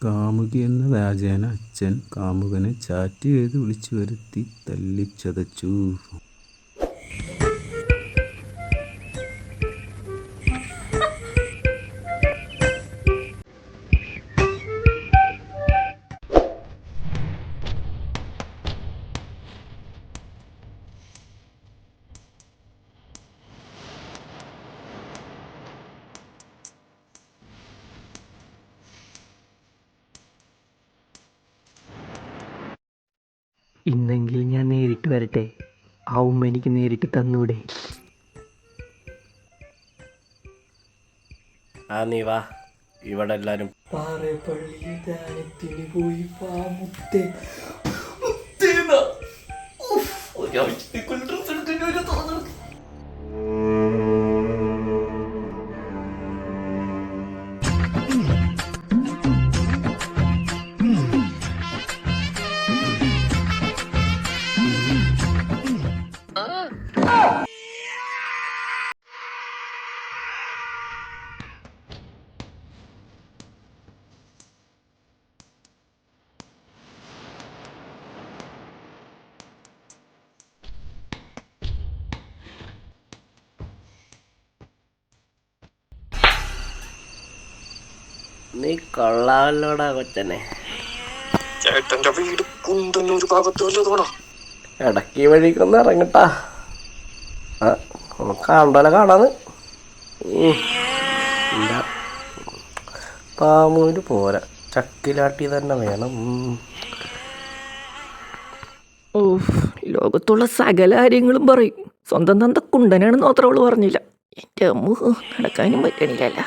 കാമുകി എന്ന വ്യാജേന അച്ഛൻ കാമുകനെ ചാറ്റ് ചെയ്ത് വിളിച്ചു വരുത്തി തല്ലിച്ചതച്ചു. ഇന്നെങ്കിൽ ഞാൻ നേരിട്ട് വരട്ടെ. ആ ഉമ്മ എനിക്ക് നേരിട്ട് തന്നൂടെ? നീ വാ, ഇവിടെ എല്ലാരും പാറേപ്പള്ളി ധ്യാനത്തിന് പോയി മുത്തേ. നീ കൊള്ളാമല്ലോടാ കൊച്ചനെ. ചേട്ടന്റെ വീട് കുന്തന്നൂർ ഭാഗത്തുവല്ലോ. ഇടയ്ക്ക് വഴിക്കൊന്ന് ഇറങ്ങട്ടാ, കാണണ്ടല്ലോ കാണാന്ന്. ഇല്ല, പാമൂര് പോരാ, ചക്കിലാട്ടി തന്നെ വേണം. ലോകത്തുള്ള സകല കാര്യങ്ങളും പറയും, സ്വന്തം തന്ത കുണ്ടനാണെന്ന് മാത്രം അവള് പറഞ്ഞില്ല. എൻ്റെ അമ്മ നടക്കാനും പറ്റണില്ലല്ല.